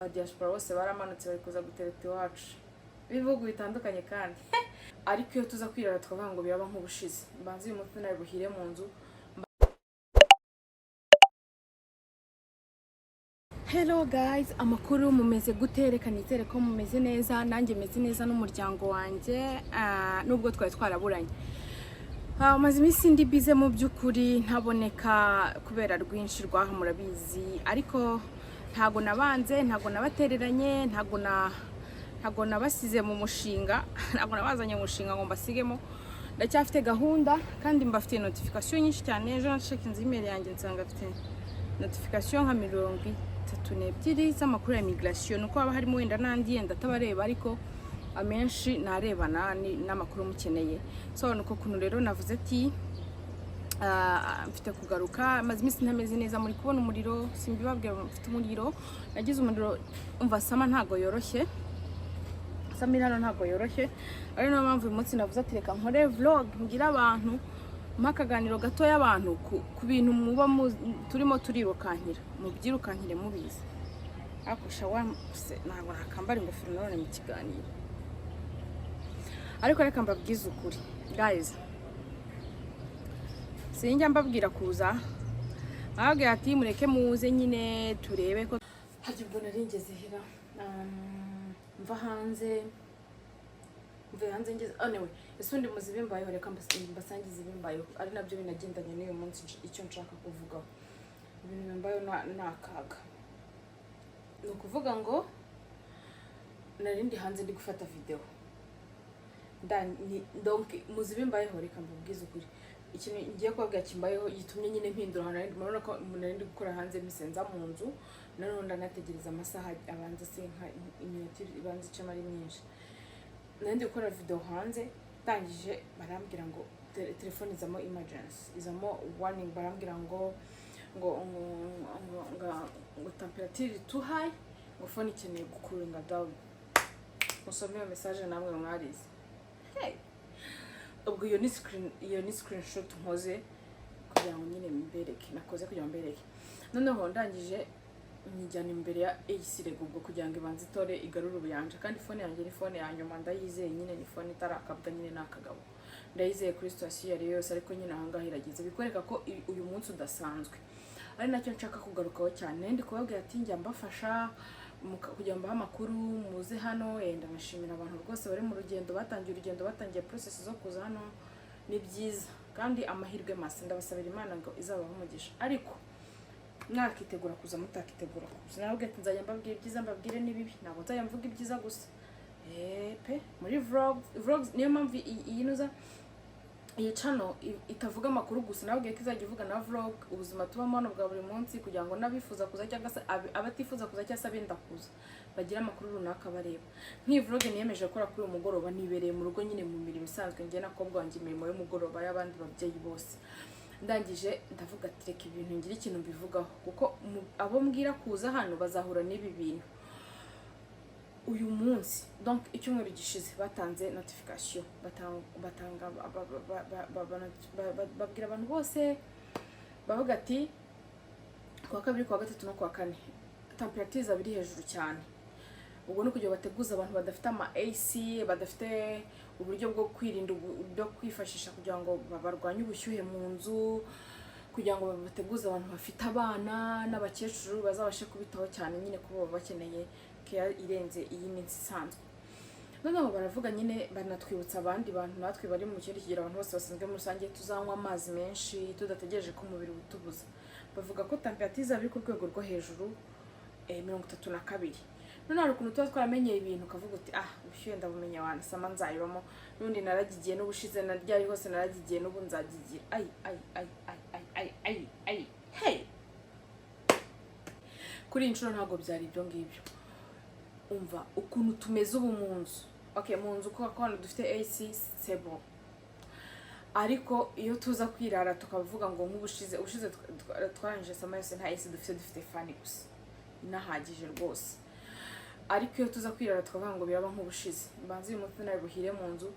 diaspora bose baramanutse bari kuza gutereta iwacu ibihugu bitandukanye kandi ariko iyo tuza kwirara tukavuga ngo biraba nk'ubushize mbanze uyu munsi nari buhire mu nzu. Hello guys, amakuru mumeze gute? Reka nizere ko mumeze neza, nanjye meze neza n'umuryango wanjye nubwo twari twaraburanye. Maze iminsi ndi bize mu by'ukuri ntaboneka kubera rwinshi rwaho murabizi, ariko ntago nabanze, ntago nabatereranye, ntago nabasize mu mushinga, ntago nabazanye mu mushinga ngo mbasigemo. Ndacyafite gahunda kandi mbafite notification nyinshi cyane. Ejo nashekinze email yanjye nsanga afite notification nka 32 z'amakuru ya migration, uko haba harimo wenda n'andi yenda atabareba ariko amenshi narebana n'amakuru mukeneye. So nuko kuntu rero navuze ati mfite kugaruka, maze iminsi ntameze neza, muri kubona umuriro, simbibabwira mfite umuriro, nagize umuriro umva sama ntago yoroshye, Samirano ntago yoroshye, ari no mpamvu uyu munsi navuze ati reka nkore vlog ngira abantu makaganiro gato y'abantu ku bintu muba turimo turirukankira, mubyirukankire mubizi. Akusha ntabwo nakambara ingofero none mu kiganiro, ariko reka mbabwize ukuri guys, sinjya mbabwira kuza ababwira ati mureke muze nyine turebe ko hajya ubwo naringeze hera mva hanze ngeze anyway isundi muzibimbayeho, reka mbasangize ibimbayeho ari nabyo binagendanye n'uyu munsi icyo nshaka kuvugaho. Ibintu bimbayeho nakaga, ni ukuvuga ngo narindi hanze ndi gufata video donc muzibimbayeho, reka mbabwize ukuri ikintu ngiye kubabwira kimbayeho gitumye nyine mpindura ahantu murabona ko narindi gukora hanze misenza mu nzu, nanone ndanategereza amasaha abanza sinka iminota ibanza icamo ari myinshi. Nandi gukora video hanze tangije barambwira ngo telefone izamo emergency, izamo warning, barambwira ngo temperature too high, ngo phone ikeneye gukuringa down. Musomye message namwe mwarize. Hey, ubwo iyo ni screenshot nkoze kugira ngo nyine mbereke, nakoze kugira ngo mbereke. Noneho ndangije njyana imbere ya AC ubwo kugira ngo ibanze itore igarura ubuyanja, kandi phone yanjye ni phone ya nyuma, ndayizeye nyine ni phone itarakabwa nyine nakagabo, ndayizeye kuri station yari yose, ariko nyine ahangaha irageze bikwereka ko uyu munsi udasanzwe. Ari nacyo nshaka kugarukaho cyane, ndi kubabwira ati njya mbafasha kugira ngo amakuru muze hano. Ndabashimira abantu rwose bari mu rugendo, batangiye process zo kuza hano, ni byiza kandi amahirwe masa, ndabasabira Imana ngo izabaho umugisha. Ariko mwakitegura kuza, mutakitegura kuza, nabwo ati nzajya mbabwira ibyiza mbabwire n'ibibi, ntabwo nzajya mvuga ibyiza gusa pe muri vlogs. Niyo mpamvu iyi channel itavuga amakuru gusa, nabwo izajya ivuga na vlog, ubuzima tubamo hano bwa buri munsi, kugira ngo nabifuza kuza cyangwa se abatifuza kuza cyangwa se abenda kuza bagira amakuru runaka bareba. Nk'iyi vlog niyemeje gukora kuri uyu mugoroba, nibereye mu rugo nyine mu mirimo isanzwe njye nakobwa wanjye, imirimo y'umugoroba y'abandi babyeyi bose. Ndangije ndavuga ati reka ibintu ngira ikintu mbivugaho, kuko abo mbwira kuza hano bazahura n'ibi bintu. Uyu munsi donc icyumweru gishize batanze notification, babwira abantu bose, bavuga ati kuwa kabiri, kuwa gatatu no kuwa kane temperature zabiri hejuru cyane. Ubwo no kugira bateguza abantu badafite ama AC, badafite uburyo bwo kwirinda, byo kwifashisha kugira ngo barwanye ubushyuhe mu nzu, kugira ngo bateguze abantu bafite abana n'abakecuru bazabashe kubitaho cyane, nyine kuba bakeneye care irenze iyi minsi isanzwe. Noneho baravuga nyine banatwibutsa abandi bantu natwe bari mu kindi kigero, abantu bose basanzwe muri rusange tuzanywa amazi menshi tudategereje ko umubiri utubuza. Bavuga ko temperature zari ku rwego rwo hejuru 32. None hari ukuntu tuba twaramenyeye ibintu ukavuga uti ubushyuhe ndabumenya wana sama nzayibamo, n'undi naragigiye n'ubushize naryari hose naragigiye n'ubu nzagigira. Hey, kuri inshuro ntago byari ibyo ngibyo. Umva ukuntu tumeze ubu mu nzu, okay, mu nzu kuko hano dufite AC sebo, ariko iyo tuza kwirara tukavuga ngo nk'ubushize twarangije sama yose nta AC dufite fan gusa nahagije rwose. Ariko iyo tuza kwirara tukavuga ngo biraba nk'ubushize, mbanze uyu munsi nari buhire mu nzu,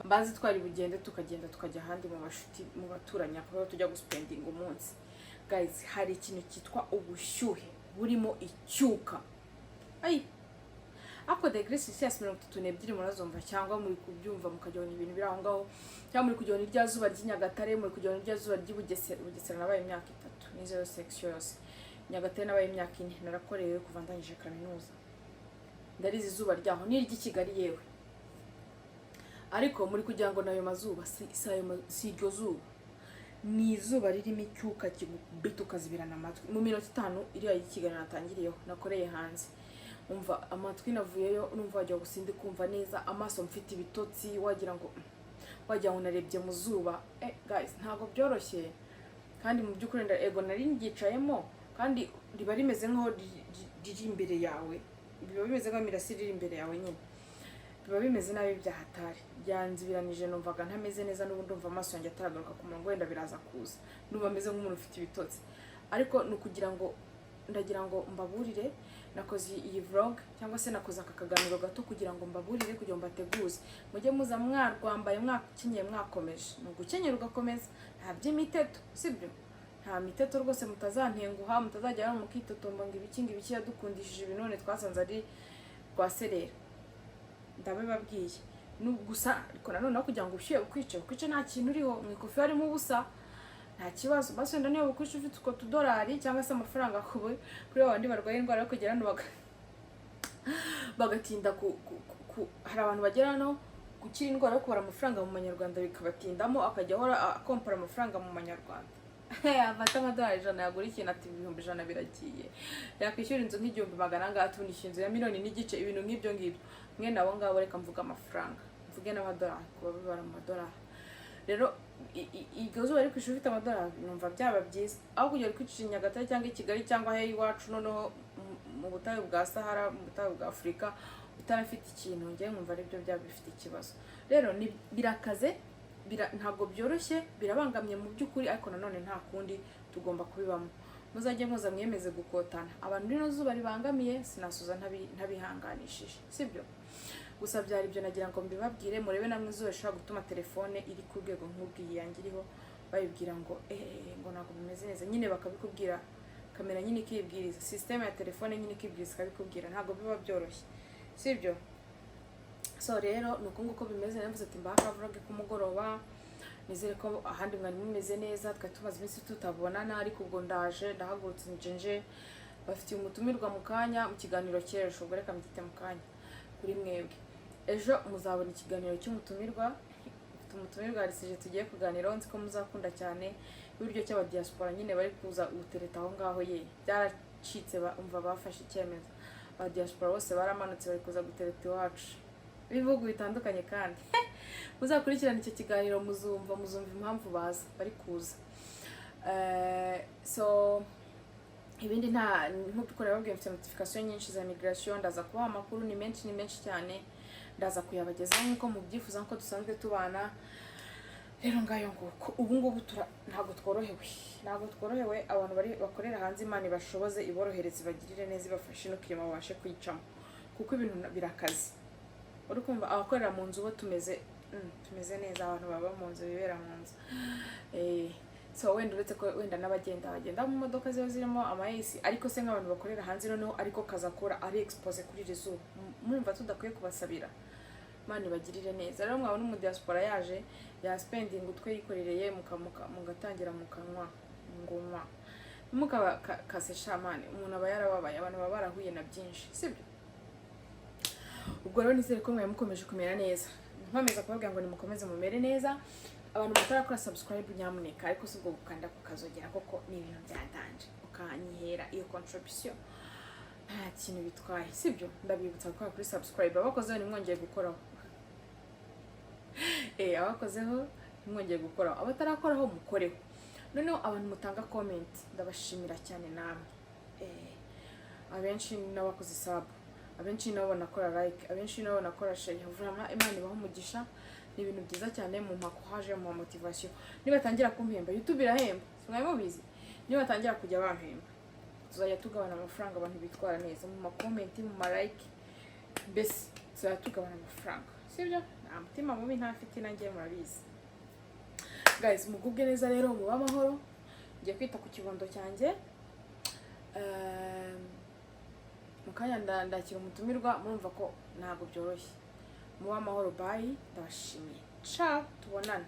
mbanze twari bugende tukagenda tukajya ahandi mu bashuti mu baturanye, akaba tujya guspending umunsi. Guys, hari ikintu cyitwa ubushyuhe burimo icyuka, ariko degree Celsius 32 murazumva, cyangwa muri kubyumva mukajyona ibintu biri aho ngaho, cyangwa muri kujyona irya zuba ry'Inyagatare, muri kujyona irya zuba ry'Ubugesera nabaye imyaka 3 n'izo section yose. Nyagatare nabaye imyaka 4 narakorewe kuva ndangije kaminuza, ndarizi izuba ryaho n'iryi Kigali yewe. Ariko muri kugira ngo nayo mazuba si iryo zuba, ni izuba ririmo icyuka kigubita ukazibirana amatwi. Mu minota 5 iriya y'Ikigali natangiriyeho nakoreye hanze, umva amatwi navuyeyo numva wajya gusindi kumva neza, amaso mfite ibitotsi wagira ngo narebye mu zuba. Guys, ntago byoroshye, kandi mu by'ukuri ego nari ngicayemo, kandi riba rimeze nkaho riri imbere yawe, biba bimeze nkaho mirasire iri imbere yawe nyine, biba bimeze nabi byahatari. Byanzibiranije, numvaga ntameze neza, n'ubu ndumva amaso yanjye ataragaruka ku murongo, wenda biraza kuza, numva meze nk'umuntu ufite ibitotsi. Ariko nukugira ngo ndagira ngo mbaburire, nakoze iyi vlog cyangwa se nakoze aka kaganiro gato kugira ngo mbaburire, kugira ngo mbateguze mujye muza mwarwambaye, mwakenyeye, mwakomeje. Nugukenyera ugakomeza, nta by'imiteto, sibyo? Nta miteto rwose, mutazantenguha, mutazajya mukitotomba ngo ibiki yadukundishije ibi none twasanze ari rwaserera. Ndabibabwiye gusa, ariko nanone kugira ngo ushyuye ukwice nta kintu uriho, mu ikofi harimo ubusa, nta kibazo. Basi wenda niyo bukwishe ufite uko $2 cyangwa se amafaranga kuri abandi barwaye indwara yo kugera hano bagatinda hari abantu bagera no gukira indwara yo kubara amafaranga mu manyarwanda bikabatindamo, akajya ahora akompara amafaranga mu manyarwanda. Afata $100 yagura ikintu ati $100 biragiye, yakwishyura inzu $1,200 atunisha inzu ya $1,500,000, ibintu nk'ibyo ngibyo. Mwe nabo ngabo reka mvuga amafaranga, mvuge n'amadolari, kuba bibara mu madolari. Rero iryo zuba ariko ufite $100 numva byaba byiza, aho kujya kwicisha Nyagatare cyangwa i Kigali cyangwa he iwacu noneho mu butayu bwa Sahara, mu butayu bwa Afurika, utarafite ikintu, ngiye nkumva aribyo byaba bifite ikibazo. Rero birakaze, ntabwo byoroshye, birabangamye mu by'ukuri, ariko nanone nta kundi tugomba kubibamo. Muzajye muza mwemeze gukotana. Abantu rino zuba ribangamiye sinasuza ntabihanganishije, sibyo? Gusa byari byo nagira ngo mbibabwire, murebe namwe izuba rishobora gutuma telefone iri ku rwego nk'ubwiyi yangiriho, bayibwira ngo ngo ntabwo bimeze neza, nyine bakabikubwira, kamera nyine ikibwiriza, system ya telefone nyine ikibwiriza ikabikubwira, ntabwo biba byoroshye, sibyo? So rero nuko nguko bimeze. Navuze ati mbaka vlog ku mugoroba, nizere ko ahandi mwari mumeze neza, twari tumaze iminsi tutabonana, ariko ubwo ndaje ndahagurutse nje bafitiye umutumirwa mu kanya mu kiganiro cy'ejo, ubwo reka mbyite mu kanya kuri mwebwe. Ejo muzabona ikiganiro cy'umutumirwa, umutumirwa arisije tugiye kuganiraho, nzi ko muzakunda cyane, ibiryo cy'aba diaspora nyine bari kuza gutereta aho ngaho, ye byaracitse, umva bafashe icyemezo, aba diaspora bose baramanutse bari kuza gutereta iwacu, ibihugu bitandukanye. Kandi muzakurikirana icyo kiganiro, muzumva impamvu baza bari kuza. So ibindi nk'uko babwiye, mfite notification nyinshi za migration, ndaza kubaha amakuru, ni menshi cyane, ndaza kuyabagezaho nk'uko mubyifuza, nk'uko dusanzwe tubana. Rero ngayo nguko, ubu ngubu ntabwo tworohewe, abantu bakorera hanze, Imana ibashoboze, iborohereze, bagirire neza, ibafashe no kwima babashe kwicamo, kuko ibintu birakaze. Uri kumva abakorera mu nzu bo tumeze neza, abantu baba mu nzu, bibera mu nzu. So wenda uretse ko wenda bagenda mu modoka ziba zirimo ama-AC, ariko se nk'abantu bakorera hanze noneho ariko kazakora ari expose kuri iri zuba, murumva tudakwiye kubasabira, Imana ibagirire neza. Rero mwabona umu diaspora yaje ya spending utwe yikorereye, mugatangira mukanywa ngoma, mukabakasesha mani, umuntu aba yarababaye, abantu baba barahuye na byinshi, sibyo? Ubwo rero nizere ko mukomeje kumera neza, nkomeza kubabwira ngo nimukomeze mumere neza. Abantu mutarakora subscribe nyamuneka, ariko si ubwo gukanda kukazogera, koko ni ibintu byatanje, ukanyihera iyo contribution nta kintu bitwaye, sibyo? Ndabibutsa gukora kuri subscribe, abakozeho nimwongeye gukoraho, abakozeho nimwongeye gukoraho, abatarakoraho mukoreho. Noneho abantu mutanga comment ndabashimira cyane namwe, abenshi n'abakoze sub, abenshi nabo nakora like, abenshi nabo nakora share. Vraiment Imana ibaho umugisha, ni ibintu byiza cyane, mu makuhaje, mu motivation. Nibatangira kumpemba, YouTube irahemba, simwaye mubizi. Nibatangira kujya bampemba, tuzajya tugabana amafaranga, abantu bitwara neza mu comment, mu like, bese tuzajya tugabana amafaranga, sibyo? Nta mutima mubi ntafite, nanjye murabizi. Guys, mugubwe neza rero, muba amahoro, ngiye kwita ku kibondo cyanjye. mukanya ndakira umutumirwa murumva ko ntabwo byoroshye. Muba amahoro, bye, ndabashimiye, ciao, tubonane.